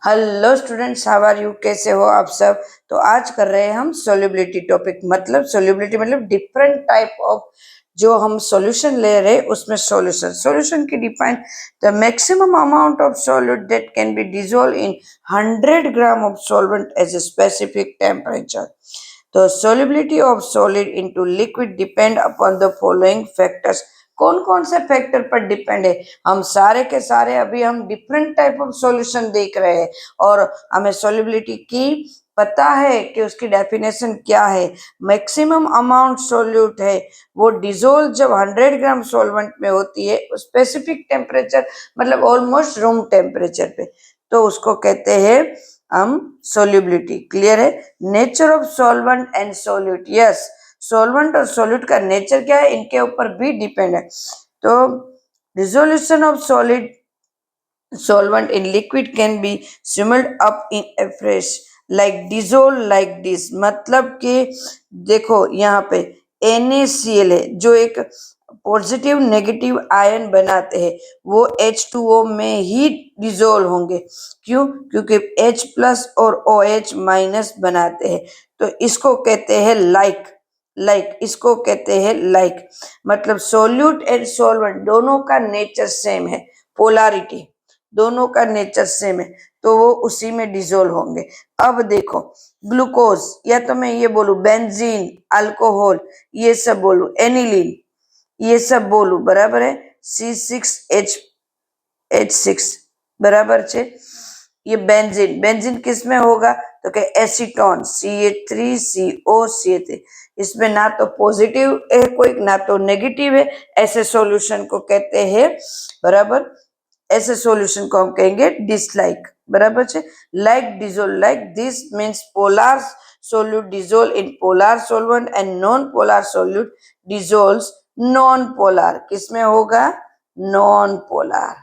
Hello students, how are you? कैसे हो आप सब? तो आज कर रहे हैं हम सोल्युबिलिटी टॉपिक। मतलब सोल्युबिलिटी मतलब डिफरेंट टाइप ऑफ जो हम सॉल्यूशन ले रहे हैं उसमें सॉल्यूशन की define the maximum amount of solute that can be dissolve in 100 gram of solvent as a specific temperature. तो solubility of solid into liquid depend upon the following factors। कौन कौन से फैक्टर पर डिपेंड है? हम सारे के सारे अभी हम डिफरेंट टाइप ऑफ सॉल्यूशन देख रहे हैं और हमें solubility की पता है कि उसकी डेफिनेशन क्या है। मैक्सिमम अमाउंट सोल्यूट है वो डिजोल्व जब 100 ग्राम सॉल्वेंट में होती है स्पेसिफिक टेम्परेचर मतलब ऑलमोस्ट रूम टेम्परेचर पे, तो उसको कहते हैं हम सोल्युबिलिटी। क्लियर है? Nature of solvent and solute. Yes, solvent और सोल्यूट का नेचर क्या है इनके ऊपर भी डिपेंड है। तो dissolution of solid solvent in liquid can be simmered up in a fresh like dissolve like this। मतलब कि देखो यहाँ पे NaCl है जो एक पॉजिटिव नेगेटिव आयन बनाते हैं, वो H2O में ही डिजोल्व होंगे। क्यों? क्योंकि H प्लस और OH माइनस बनाते हैं। तो इसको कहते हैं इसको कहते हैं मतलब सोल्यूट एंड सॉल्वेंट दोनों का नेचर सेम है, पोलारिटी दोनों का नेचर सेम है, तो वो उसी में डिजोल्व होंगे। अब देखो ग्लूकोज, या तो मैं ये बोलूं बेंजीन, अल्कोहल, ये सब बोलूं एनिलीन, ये सब बोलूं, बराबर है? C6H6 बराबर है। ये बेंजीन किस में होगा? तो क्या एसीटोन CH3COCH3। इसमें ना तो पॉजिटिव है कोई ना तो नेगेटिव है, ऐसे सॉल्यूशन को कहते हैं, बराबर, ऐसे सॉल्यूशन को हम कहेंगे डिसलाइक, बराबर है? Like dissolve like this means polar solute dissolve in polar solvent and non polar solute dissolves non polar. किसमें होगा? Non polar.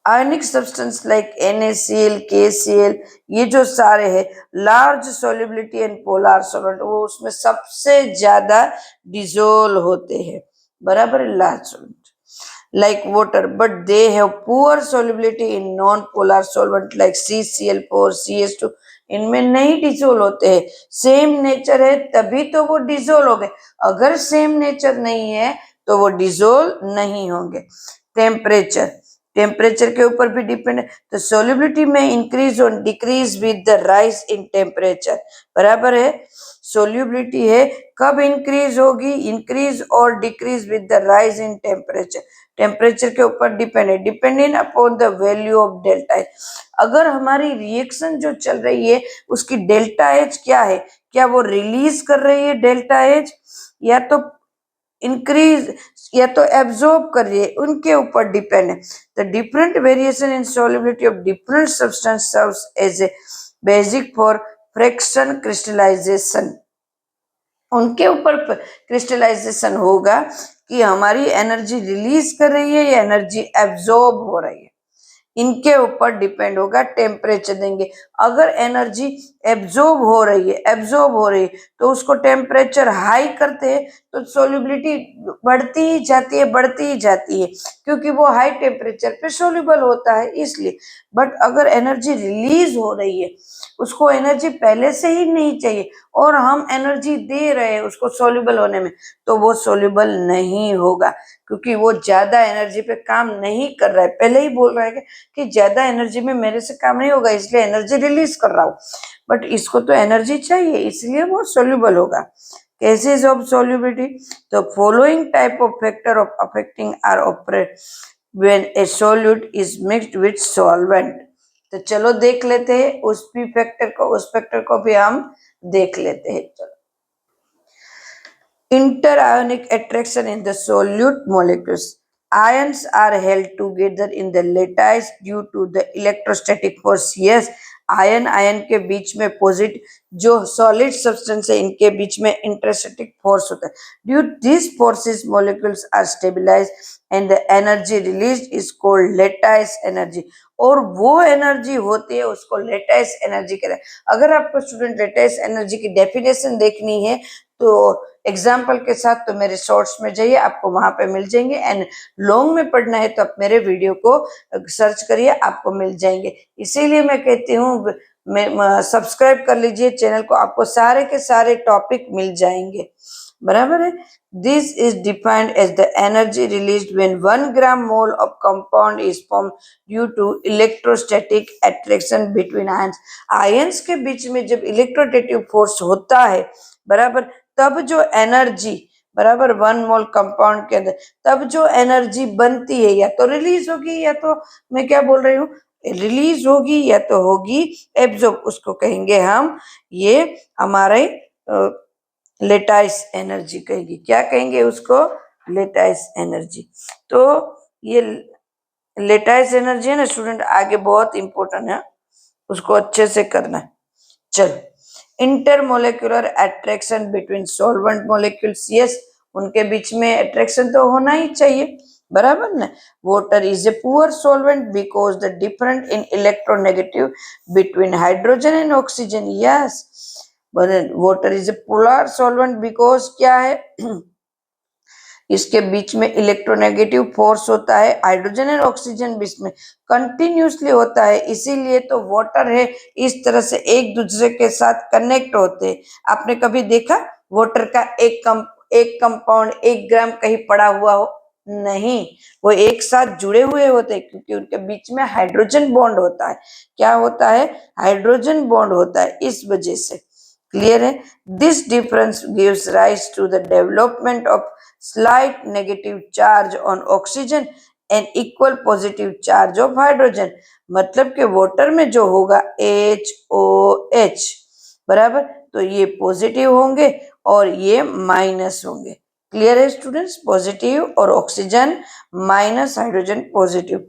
Ionic substance like NaCl, KCl, ये जो सारे हैं large solubility and polar solvent, वो उसमें सबसे ज्यादा डिजोल्व होते हैं, बराबर? Large solvent like water, but they have poor solubility in non-polar solvent like CCl4, CH2। इनमें नहीं डिजोल्व होते हैं। सेम नेचर है तभी तो वो डिजोल्व हो गए, अगर सेम नेचर नहीं है तो वो डिजोल्व नहीं होंगे। टेम्परेचर के ऊपर भी डिपेंड है। तो सोल्युबिलिटी में इंक्रीज और decrease with the rise in temperature, बराबर है? सोल्युबिलिटी है कब इंक्रीज होगी? इंक्रीज और decrease with the rise in temperature. Temperature के ऊपर डिपेंड है, dependent upon the value of delta H. अगर हमारी रिएक्शन जो चल रही है उसकी डेल्टा एच क्या है, क्या वो रिलीज कर रही है डेल्टा एच या तो इंक्रीज या तो एब्जॉर्ब कर रही है, उनके ऊपर डिपेंड है। The different variation in solubility of different substance serves as a basic for fraction crystallization. उनके ऊपर क्रिस्टलाइजेशन होगा कि हमारी एनर्जी रिलीज कर रही है या एनर्जी एब्जॉर्ब हो रही है, इनके ऊपर डिपेंड होगा। टेम्परेचर देंगे, अगर एनर्जी एब्जॉर्ब हो रही है तो उसको टेम्परेचर हाई करते हैं तो सोल्युबिलिटी बढ़ती ही जाती है क्योंकि वो हाई टेम्परेचर पे सोल्यूबल होता है इसलिए। बट अगर एनर्जी रिलीज हो रही है, उसको एनर्जी पहले से ही नहीं चाहिए और हम एनर्जी दे रहे हैं उसको सोल्यूबल होने में, तो वो सोल्यूबल नहीं होगा क्योंकि वो ज्यादा एनर्जी पे काम नहीं कर रहा है। पहले ही बोल रहा है कि ज्यादा एनर्जी में मेरे से काम नहीं होगा इसलिए एनर्जी रिलीज कर रहा हूँ, बट इसको तो एनर्जी चाहिए इसलिए वो सोल्यूबल होगा। केसेस ऑफ सोल्युबिलिटी, तो following type of factor of affecting are operate when A solute is mixed with solvent. तो चलो देख लेते हैं उस फैक्टर को भी हम देख लेते हैं। चलो, interionic attraction in the solute molecules, ions are held together in the lattice due to the electrostatic force। yes, ion के बीच में पॉजिटिव जो सॉलिड सब्सटेंस है इनके बीच में इंटरस्टैटिक फोर्स होता है। Due this forces molecules are stabilize and the energy release is called lattice energy, और वो एनर्जी होती है उसको लेटाइस एनर्जी कहते हैं। अगर आपको स्टूडेंट लेटाइस एनर्जी की डेफिनेशन देखनी है तो एग्जाम्पल के साथ तो मेरे शॉर्ट्स में जाइए, आपको वहां पे मिल जाएंगे। एंड लॉन्ग में पढ़ना है तो आप मेरे वीडियो को सर्च करिए, आपको मिल जाएंगे। इसीलिए मैं कहती हूँ सब्सक्राइब कर लीजिए चैनल को, आपको सारे के सारे टॉपिक मिल जाएंगे, बराबर है। This is defined as the energy released when 1 gram mole of compound is form due to electrostatic attraction between ions. Ions के बीच में जब इलेक्ट्रोस्टैटिक फोर्स होता है, बराबर, तब जो एनर्जी, बराबर, 1 मोल कंपाउंड के अंदर तब जो एनर्जी बनती है, या तो रिलीज होगी, या तो मैं क्या बोल रही हूँ, रिलीज होगी, या तो होगी एब्जॉर्ब, उसको कहेंगे हम, ये हमारे लेटाइस एनर्जी कहेंगे। क्या कहेंगे उसको? Lattice energy. तो ये लेटाइस एनर्जी है ना स्टूडेंट, आगे बहुत इंपॉर्टेंट है, उसको अच्छे से करना है। चलो, intermolecular attraction between solvent molecules, yes, उनके बीच में अट्रैक्शन तो होना ही चाहिए, बराबर ना। Water is a poor solvent because the different in electronegative between hydrogen and oxygen, yes. Water is a polar solvent because क्या है इसके बीच में इलेक्ट्रोनेगेटिव फोर्स होता है, हाइड्रोजन और ऑक्सीजन बीच में कंटिन्यूसली होता है, इसीलिए तो वाटर है इस तरह से एक दूसरे के साथ कनेक्ट होते हैं। आपने कभी देखा वाटर का एक कंपाउंड 1 ग्राम कहीं पड़ा हुआ हो? नहीं, वो एक साथ जुड़े हुए होते हैं, क्योंकि उनके बीच में हाइड्रोजन बॉन्ड होता है। क्या होता है? हाइड्रोजन बॉन्ड होता है, इस वजह से। क्लियर है? This difference gives rise to the development of slight negative charge on oxygen and equal positive charge of hydrogen। मतलब कि वाटर में जो होगा HOH, बराबर, तो ये पॉजिटिव होंगे और ये माइनस होंगे। क्लियर है स्टूडेंट्स? पॉजिटिव और oxygen minus, hydrogen positive.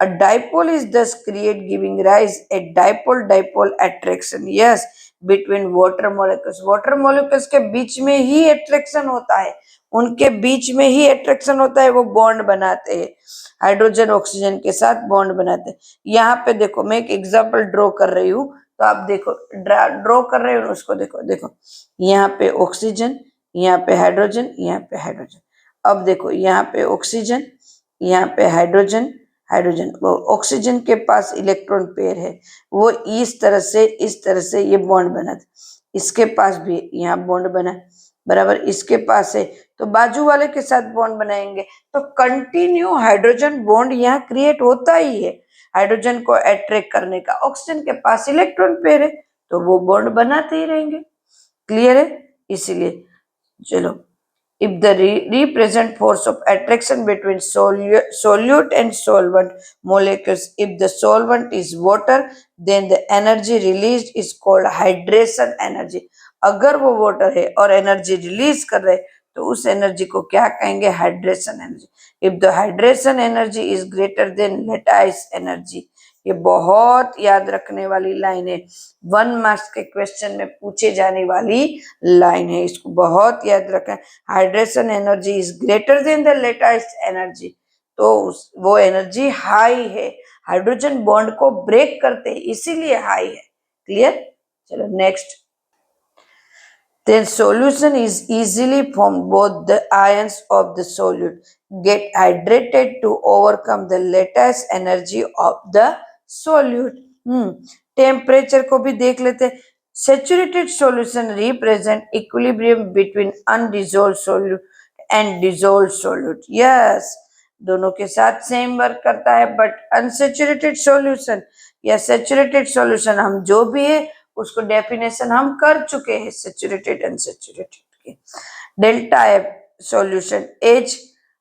A dipole is thus create giving rise a dipole-dipole attraction, yes, between water molecules। water molecules के बीच में ही attraction होता है, उनके बीच में ही अट्रैक्शन होता है, वो बॉन्ड बनाते हैं, हाइड्रोजन ऑक्सीजन के साथ बॉन्ड बनाते हैं। यहाँ पे देखो, मैं एक एग्जांपल ड्रॉ कर रही हूँ, तो आप देखो, ड्रॉ कर रहे हो उसको, देखो देखो, यहाँ पे ऑक्सीजन, यहाँ पे हाइड्रोजन, यहाँ पे हाइड्रोजन। अब देखो, यहाँ पे ऑक्सीजन, यहाँ पे हाइड्रोजन, हाइड्रोजन, वो ऑक्सीजन के पास इलेक्ट्रॉन पेयर है, वो इस तरह से ये बॉन्ड बना, इसके पास भी यहाँ बॉन्ड बना, बराबर, इसके पास है, तो बाजू वाले के साथ बॉन्ड बनाएंगे, तो कंटिन्यू हाइड्रोजन बॉन्ड यहाँ क्रिएट होता ही है, हाइड्रोजन को अट्रैक्ट करने का। ऑक्सीजन के पास इलेक्ट्रॉन पेयर है, तो वो बॉन्ड बनाते ही रहेंगे। क्लियर है? इसीलिए चलो, if the represent force of attraction between solute and solvent molecules, if the solvent is water, then the energy released is called hydration energy। अगर वो वाटर है और एनर्जी रिलीज कर रहे, तो उस एनर्जी को क्या कहेंगे? Hydration energy. If the hydration energy is greater then lattice energy, ये बहुत याद रखने वाली लाइन है, 1 मार्क्स के क्वेश्चन में पूछे जाने वाली लाइन है, इसको बहुत याद रखें। Hydration energy is greater then the lattice energy, तो वो एनर्जी हाई है, हाइड्रोजन बॉन्ड को ब्रेक करते हैं, इसीलिए हाई है। क्लियर? चलो next. Then solution is easily formed, both the ions of the solute get hydrated to overcome the lattice energy of the solute। Temperature को भी देख लेते हैं। Saturated solution represent equilibrium between undissolved solute and dissolved solute, yes, दोनों के साथ same work करता है। बट अनसेचुरेटेड सॉल्यूशन या सेचुरेटेड सॉल्यूशन, हम जो भी है उसको डेफिनेशन हम कर चुके हैं, सेचुरेटेड अनसेचुरेटेड के। Delta F solution H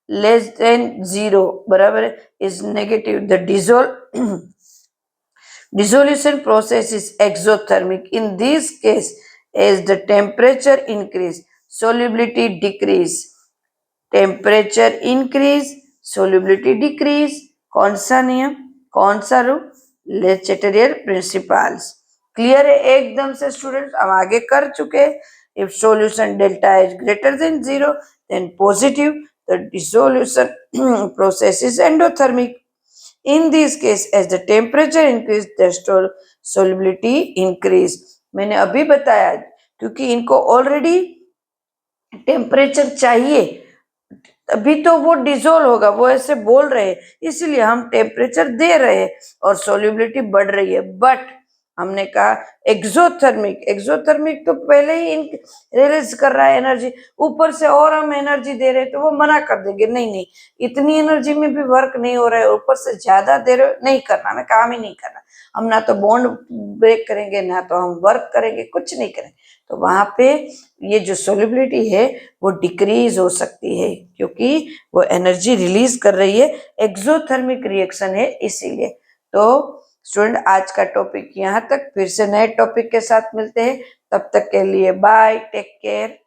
less than 0, बराबर, is negative. The dissolution process is exothermic। in this case, as the temperature increase, solubility decrease, temperature increase, solubility decrease. कौन सा नियम, कौन सा रूल? ले चैटेरियर प्रिंसिपल्स। क्लियर है एकदम से स्टूडेंट्स? हम आगे कर चुके। If solution delta is greater than 0, then positive, the dissolution process is endothermic. in this case, as the temperature increase, the solubility increase। मैंने अभी बताया, क्योंकि इनको ऑलरेडी टेम्परेचर चाहिए तभी तो वो डिजोल्व होगा, वो ऐसे बोल रहे हैं, इसलिए हम टेम्परेचर दे रहे हैं और सोल्यूबिलिटी बढ़ रही है। बट हमने कहा एक्सोथर्मिक, एक्सोथर्मिक तो पहले ही रिलीज कर रहा है एनर्जी, ऊपर से और हम एनर्जी दे रहे हैं तो वो मना कर देंगे, नहीं नहीं इतनी एनर्जी में भी वर्क नहीं हो रहा है, ऊपर से ज्यादा दे रहे हो, नहीं करना, हमें काम ही नहीं करना, हम ना तो बॉन्ड ब्रेक करेंगे ना तो हम वर्क करेंगे, कुछ नहीं करेंगे। तो वहां पे ये जो सोल्यूबिलिटी है वो डिक्रीज हो सकती है क्योंकि वो एनर्जी रिलीज कर रही है, एक्सोथर्मिक रिएक्शन है इसीलिए। तो स्टूडेंट आज का टॉपिक यहाँ तक, फिर से नए टॉपिक के साथ मिलते हैं, तब तक के लिए बाय, टेक केयर।